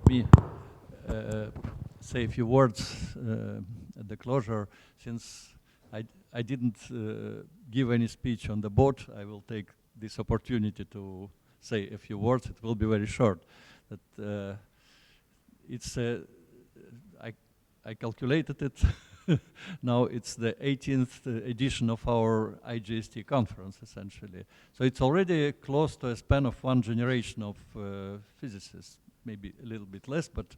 me say a few words at the closure. Since I didn't give any speech on the boat, I will take this opportunity to say a few words. It will be very short. That it's I calculated it. Now it's the 18th edition of our IGST conference, essentially. So it's already close to a span of one generation of physicists, maybe a little bit less, but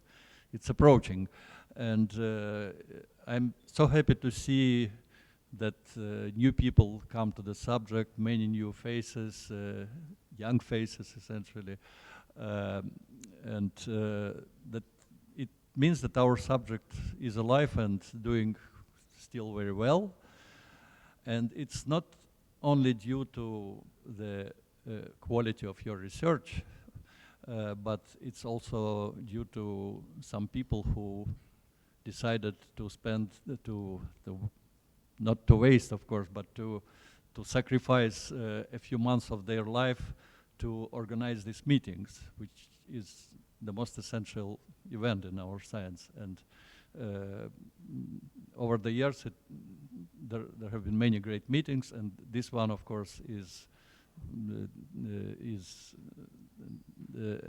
it's approaching. And I'm so happy to see that new people come to the subject, many new faces, young faces, essentially. And that it means that our subject is alive and doing still very well. And it's not only due to the quality of your research, but it's also due to some people who decided to spend, not to waste, of course, but to sacrifice a few months of their life to organize these meetings, which is the most essential event in our science. And over the years, there have been many great meetings, and this one, of course, is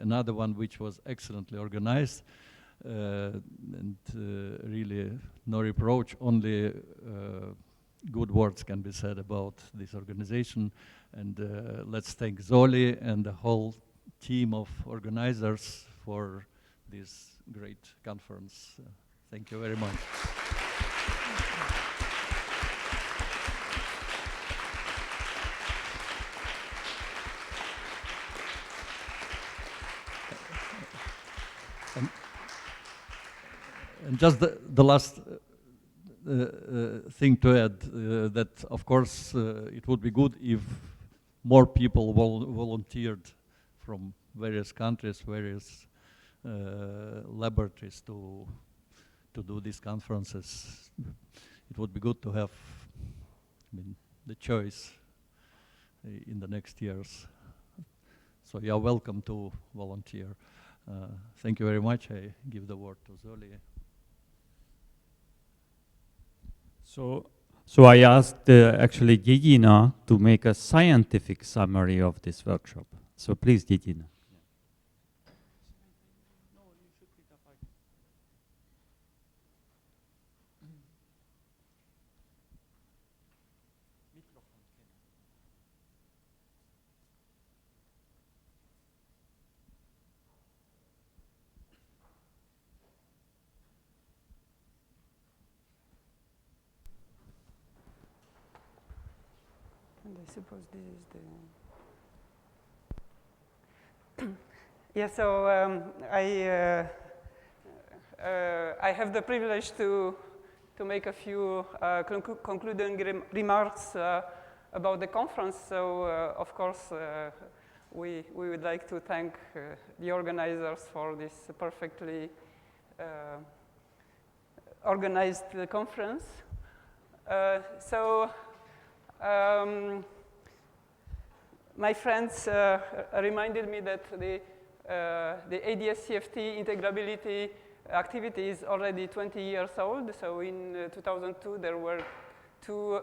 another one which was excellently organized, and really no reproach, only good words can be said about this organization. And let's thank Zoli and the whole team of organizers for this great conference. Thank you very much. And just the last thing to add, that of course it would be good if more people volunteered from various countries, various laboratories to do these conferences. It would be good to have, the choice in the next years. So you are welcome to volunteer. Thank you very much. I give the word to Zoli. So I asked actually Didina to make a scientific summary of this workshop. So please, Didina. And I suppose this is the... Yeah, so I have the privilege to make a few concluding remarks about the conference. So, of course, we would like to thank the organizers for this perfectly organized conference. My friends reminded me that the ADS-CFT integrability activity is already 20 years old. So in 2002, there were two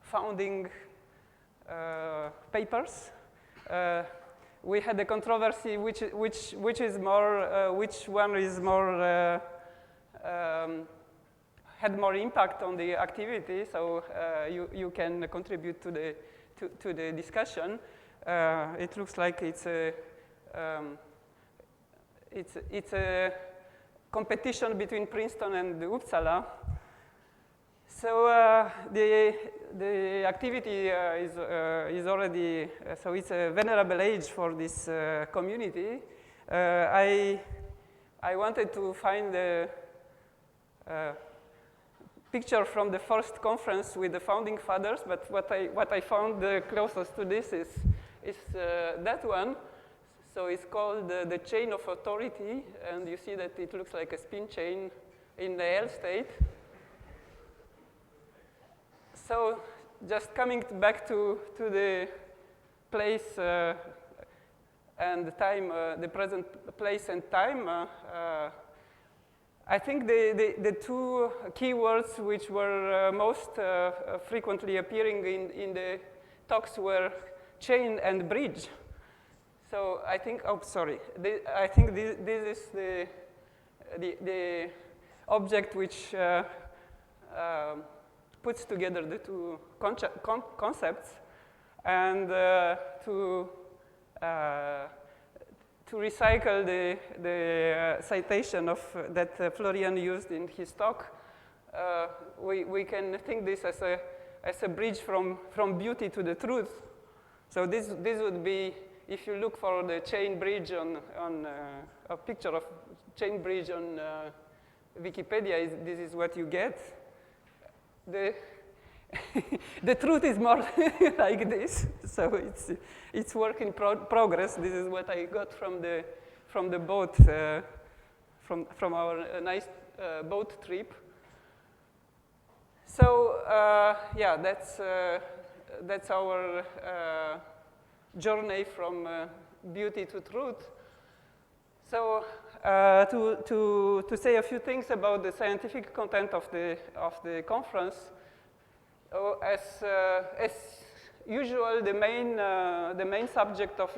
founding papers. We had a controversy which one is more had more impact on the activity. So you can contribute to the discussion. It looks like it's a competition between Princeton and Uppsala. So the activity is already, so it's a venerable age for this community. I wanted to find a picture from the first conference with the founding fathers, but what I found the closest to this is that one. So it's called the chain of authority, and you see that it looks like a spin chain in the L state. So just coming back to the place and the time, the present place and time. I think the two keywords which were most frequently appearing in the talks were chain and bridge. So I think, oh, sorry. I think this is the object which puts together the two concepts, and to recycle the citation of that Florian used in his talk, we can think this as a bridge from beauty to the truth. So this would be, if you look for the chain bridge on a picture of chain bridge on Wikipedia, this is what you get. The truth is more like this, so it's work in progress. This is what I got from the boat, from our nice boat trip. So yeah, that's our journey from beauty to truth. So to say a few things about the scientific content of the conference. As usual, the main subject of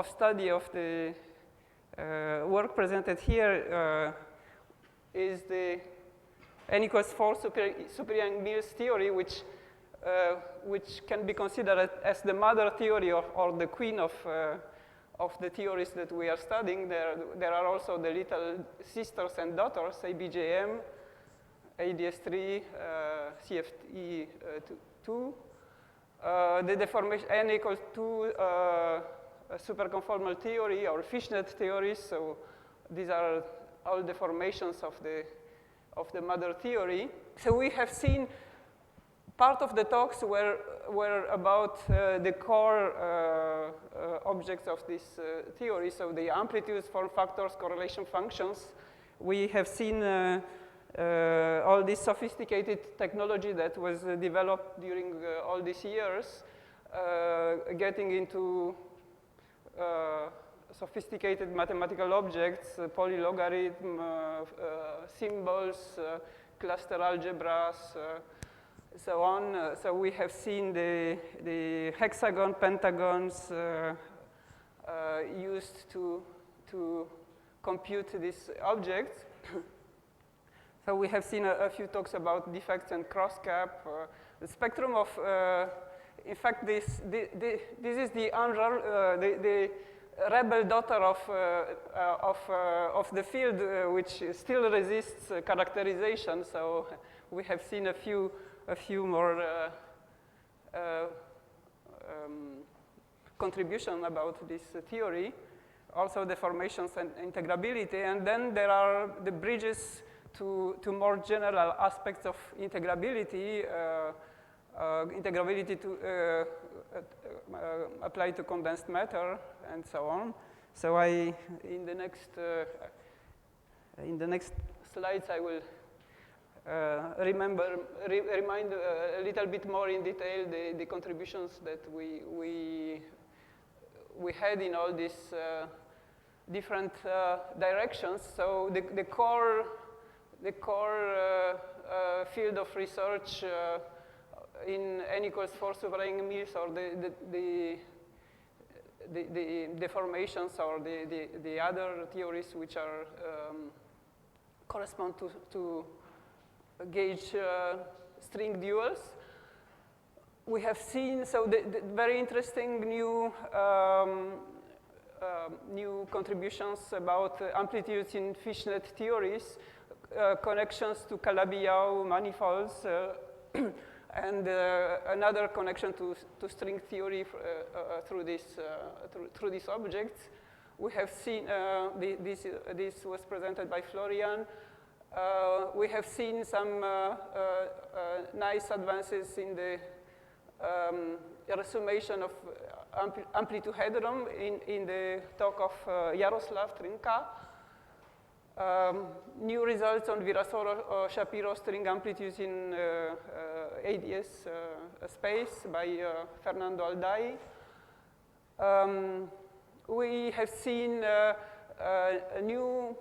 study of the work presented here is the N=4 super-young Mills theory, which can be considered as the mother theory or the queen of the theories that we are studying. There are also the little sisters and daughters, ABJM, ADS3, CFE2, the deformation N=2 superconformal theory or fishnet theories. So these are all deformations of the mother theory. So we have seen part of the talks were about the core objects of this theory. So the amplitudes, form factors, correlation functions. We have seen all this sophisticated technology that was developed during all these years, getting into sophisticated mathematical objects, polylogarithm, symbols, cluster algebras, so on. So we have seen the hexagon, pentagons used to compute these objects. So we have seen a few talks about defects and cross-cap. The spectrum of, in fact, this is the rebel daughter of the field, which still resists characterization. So we have seen a few more contributions about this theory. Also deformations and integrability, and then there are the bridges to more general aspects of integrability, integrability to apply to condensed matter, and so on. So in the next slides, I will remind a little bit more in detail the contributions that we had in all these different directions. So the core field of research in N=4 super-young Mills, or the deformations, or the other theories which are correspond to gauge string duals. We have seen the very interesting new contributions about amplitudes in fishnet theories, connections to Calabi-Yau manifolds, and another connection to string theory through these objects. We have seen this was presented by Florian. We have seen some nice advances in the resummation of amplituhedron in the talk of Jaroslav Trinka. New results on Virasoro-Shapiro string amplitudes in ADS space by Fernando Aldai. have seen new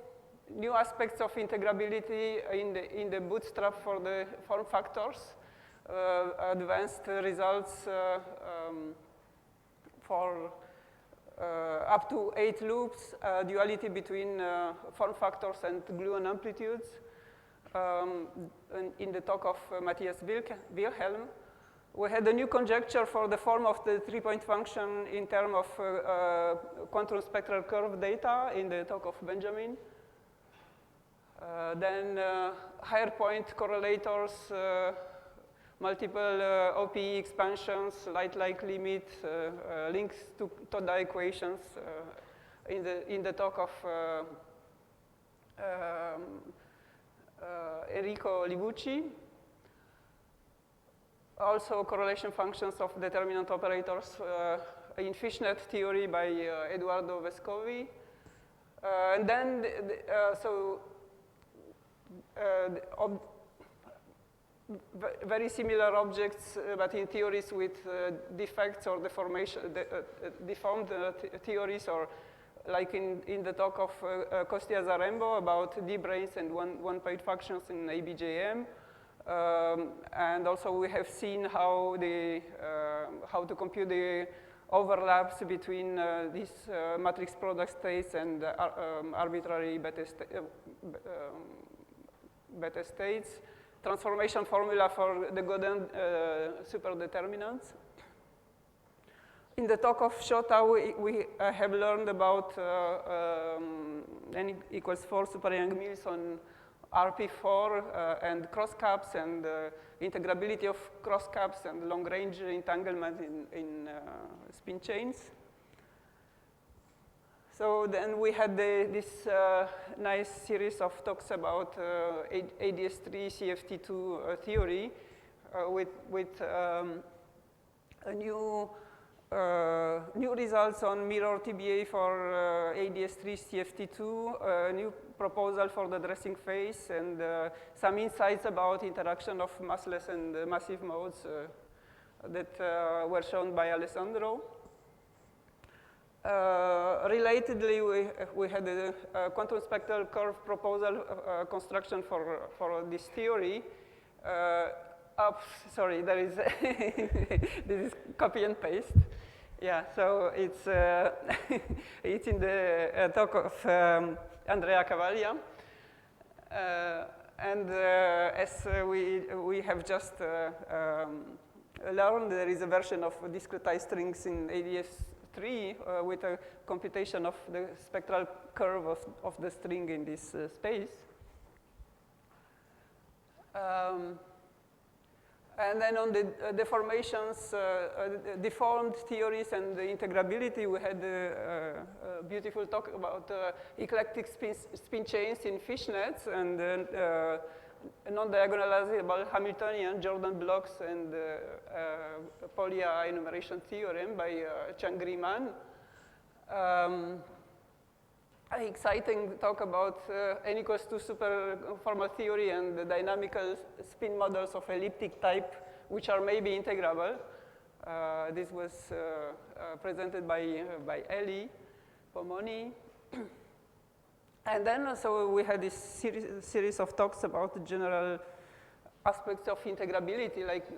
aspects of integrability in the bootstrap for the form factors, advanced results for up to 8 loops, duality between form factors and gluon amplitudes. In the talk of Matthias Wilhelm, we had a new conjecture for the form of the 3-point function in terms of quantum spectral curve data in the talk of Benjamin. Then higher point correlators, multiple OPE expansions, light-like limit, links to Toda equations in the talk of Enrico Libucci. Also correlation functions of determinant operators in fishnet theory by Eduardo Vescovi. And then, very similar objects, but in theories with defects or deformation, deformed theories, or like in the talk of Kostia Zarembo about D-branes and one-point functions in ABJM. And also we have seen how to compute the overlaps between these matrix product states and arbitrary beta states. Transformation formula for the Godin superdeterminants. In the talk of Shota, we have learned about n equals 4 super Young Mills on RP4 and crosscaps and integrability of crosscaps and long-range entanglement in spin chains. So then we had this nice series of talks about ADS3 CFT2 theory with a new results on mirror TBA for ADS3 CFT2, new proposal for the dressing phase, and some insights about interaction of massless and massive modes that were shown by Alessandro. Relatedly, we had a quantum spectral curve proposal construction for this theory. Sorry, there is this is copy and paste. Yeah, so it's it's in the talk of Andrea Cavaglia, and as we have just learned, there is a version of discretized strings in ADS3 with a computation of the spectral curve of the string in this space. And then on the deformations, deformed theories and the integrability, we had a beautiful talk about eclectic spin chains in fishnets and non-diagonalizable Hamiltonian Jordan blocks and Polya enumeration theorem by Chang-Ri Man. Exciting talk about n equals 2 super formal theory and the dynamical spin models of elliptic type, which are maybe integrable. This was presented by Eli Pomoni. And then also we had this series of talks about the general aspects of integrability, like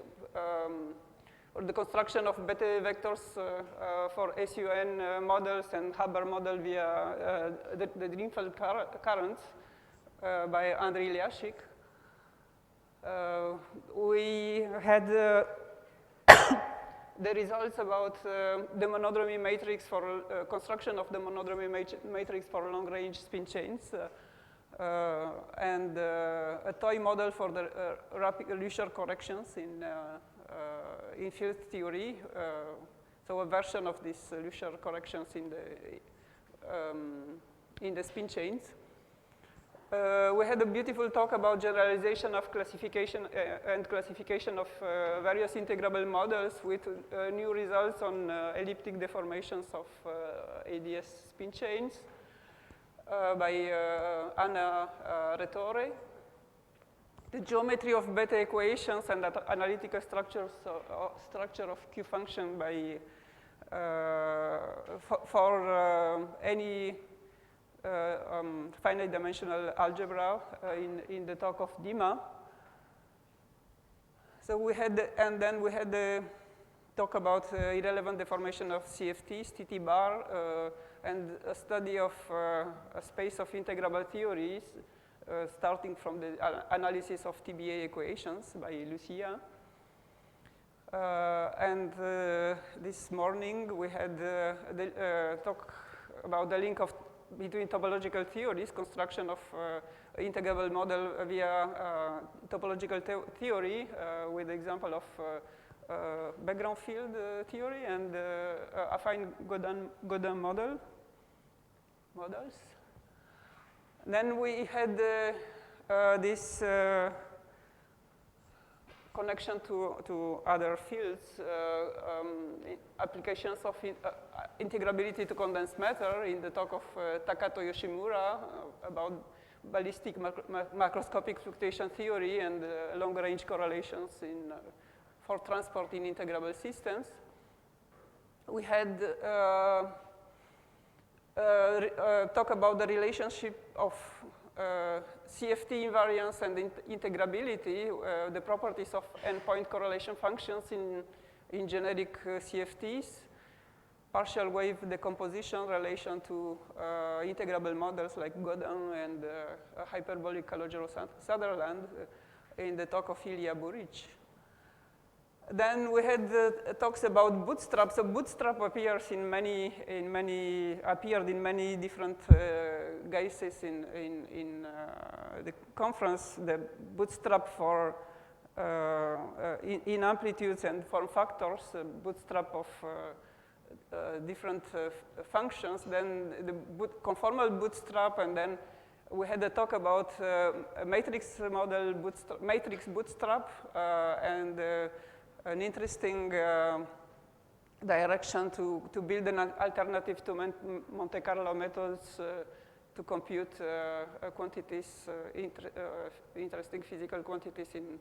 or the construction of beta vectors for SUN models and Haber model via the Drinfeld currents by Andrei Ilyashik. We had the results about the monodromy matrix for construction of the monodromy matrix for long-range spin chains, and a toy model for the rapid Lucier corrections in field theory, so a version of these Lucier corrections in the spin chains. We had a beautiful talk about generalization of classification and classification of various integrable models with new results on elliptic deformations of ADS spin chains by Anna Rettore. The geometry of beta equations and analytical structure of Q function by for any finite dimensional algebra in the talk of Dima. So we had, and then we had the talk about irrelevant deformation of CFTs, TT bar, and a study of a space of integrable theories, starting from the analysis of TBA equations by Lucia. And this morning we had the talk about the link between topological theories, construction of integrable model via topological theory with the example of background field theory and affine Godin models. Then we had this connection to other fields, applications of integrability to condensed matter in the talk of Takato Yoshimura about ballistic macroscopic fluctuation theory and long-range correlations for transport in integrable systems. We had talk about the relationship of CFT invariance and integrability, the properties of endpoint correlation functions in generic CFTs, partial wave decomposition relation to integrable models like Godin and hyperbolic Calogero-Sutherland in the talk of Ilya Buric. Then we had talks about bootstrap. So bootstrap appears appeared in many different guises in the conference. The bootstrap for in amplitudes and form factors, bootstrap of different functions. Then the conformal bootstrap, and then we had a talk about a matrix model, matrix bootstrap, and an interesting direction to build an alternative to Monte Carlo methods to compute quantities, interesting physical quantities in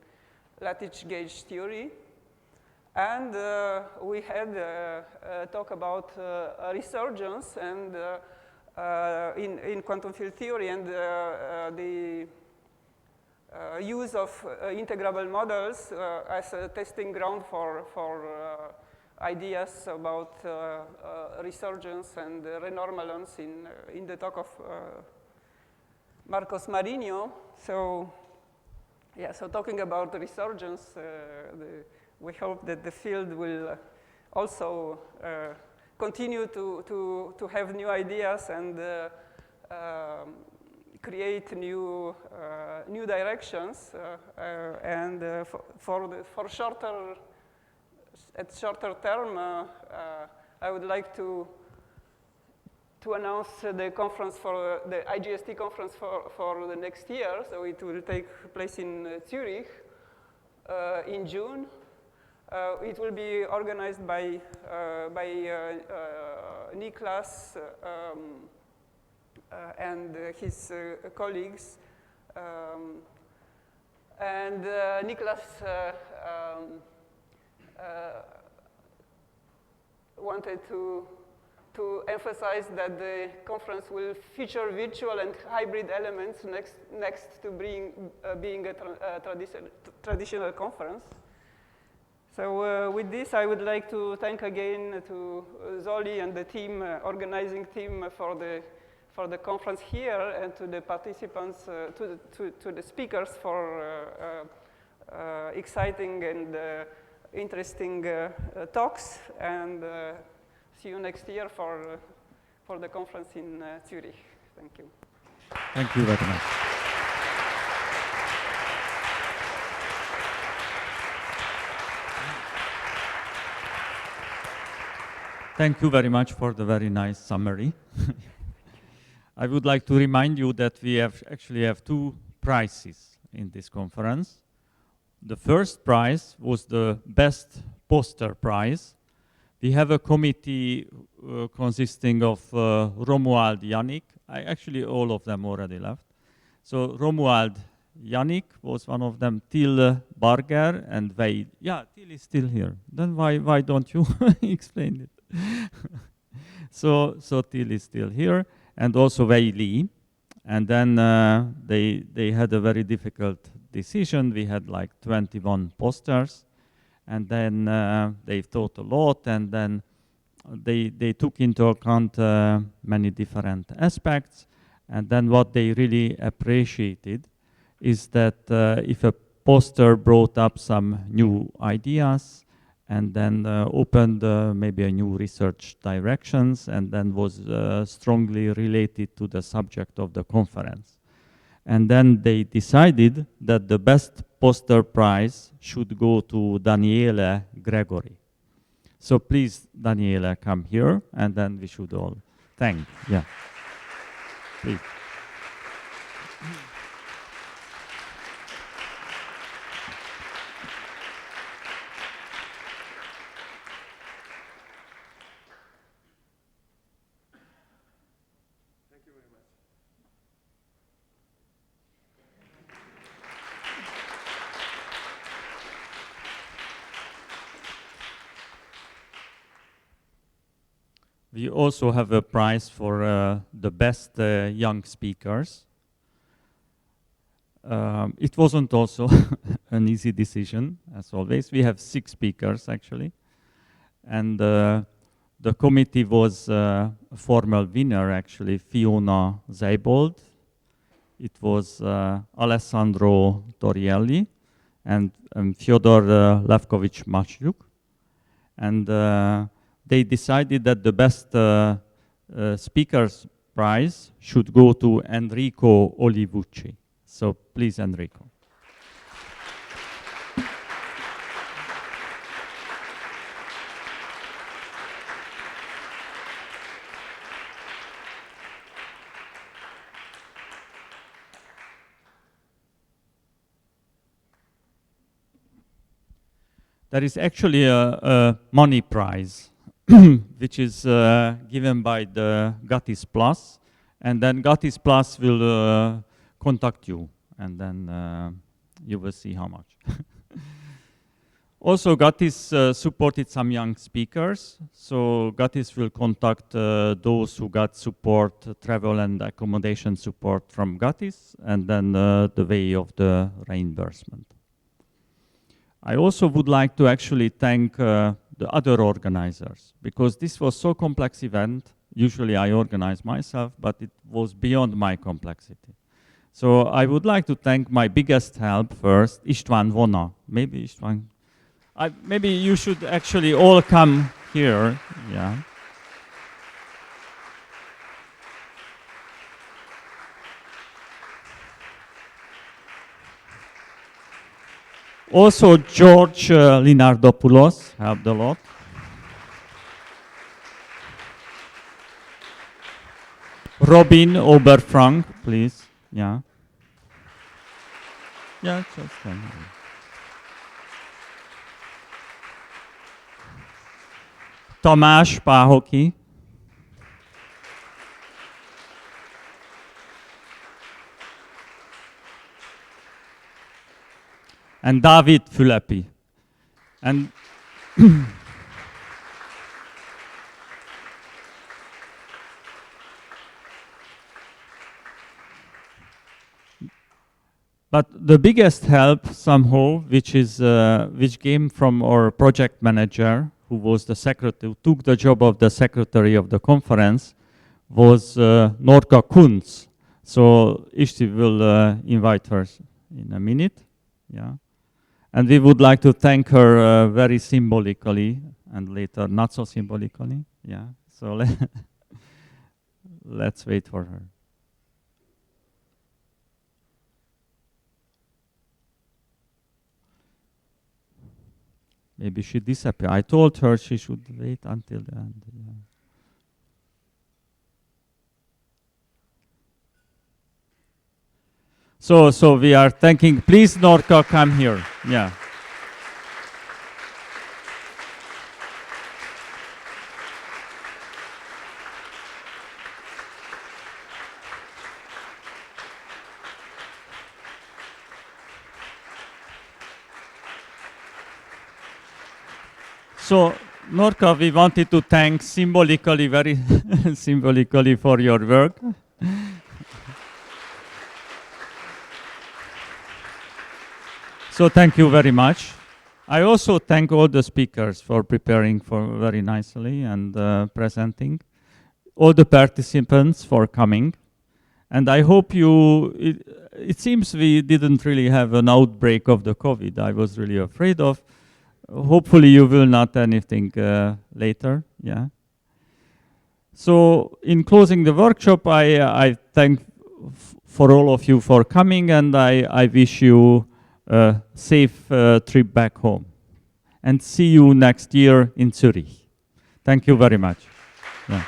lattice gauge theory. And we had a talk about a resurgence and in quantum field theory and the use of integrable models as a testing ground for ideas about resurgence and renormalance in the talk of Marcos Marinho. So, yeah, so talking about resurgence, we hope that the field will also continue to have new ideas and create new directions, and for shorter term, I would like to announce the conference for the IGST conference for the next year. So it will take place in Zurich in June. It will be organized by Niklas and his colleagues. And Niklas wanted to emphasize that the conference will feature virtual and hybrid elements next to being a traditional conference. So with this, I would like to thank again to Zoli and the team, organizing team for the conference here, and to the participants, to the speakers for exciting and interesting talks, and see you next year for the conference in Zurich. Thank you. Thank you very much. Thank you very much for the very nice summary. I would like to remind you that we actually have two prizes in this conference. The first prize was the best poster prize. We have a committee consisting of Romuald, Yannick. Actually, all of them already left. So Romuald, Yannick was one of them, Till Barger, and Wade. Yeah, Till is still here. Then why don't you explain it? So Till is still here, and also Wei Li. And then they had a very difficult decision. We had like 21 posters, and then they thought a lot, and then they took into account many different aspects. And then what they really appreciated is that if a poster brought up some new ideas, and then opened maybe a new research directions, and then was strongly related to the subject of the conference. And then they decided that the best poster prize should go to Daniele Gregory. So please, Daniele, come here, and then we should all thank. Yeah, please. We also have a prize for the best young speakers. It wasn't also an easy decision, as always. We have 6 speakers, actually. And the committee was a formal winner, actually, Fiona Zeibold. It was Alessandro Torielli and Fyodor Levkovich-Matyuk. And they decided that the best speaker's prize should go to Enrico Olivucci. So please, Enrico. There is actually a money prize which is given by the Gatis Plus, and then Gatis Plus will contact you, and then you will see how much. Also, Gatis supported some young speakers, so Gatis will contact those who got support, travel and accommodation support from Gatis, and then the way of the reimbursement. I also would like to actually thank the other organizers, because this was so complex event. Usually I organize myself, but it was beyond my complexity. So I would like to thank my biggest help first, István Vona. Maybe István, maybe you should actually all come here. Yeah. Also, George Linardopoulos helped a lot. Robin Oberfrank, please. Yeah. Yeah, just Tamás Páhoky. And David Fülepi. And but the biggest help somehow, which came from our project manager, who was the secretary, who took the job of the secretary of the conference, was Norka Kunz. So Ishti will invite her in a minute. Yeah. And we would like to thank her very symbolically, and later not so symbolically. Yeah. So let's wait for her. Maybe she disappeared. I told her she should wait until the end. Yeah. So we are thanking. Please, Norka, come here. Yeah. So Norka, we wanted to thank symbolically, very symbolically for your work. So thank you very much. I also thank all the speakers for preparing for very nicely and presenting. All the participants for coming. And I hope it seems we didn't really have an outbreak of the COVID I was really afraid of. Hopefully you will not anything later, yeah. So in closing the workshop, I thank for all of you for coming, and I wish you a safe trip back home. And see you next year in Zurich. Thank you very much. Yeah.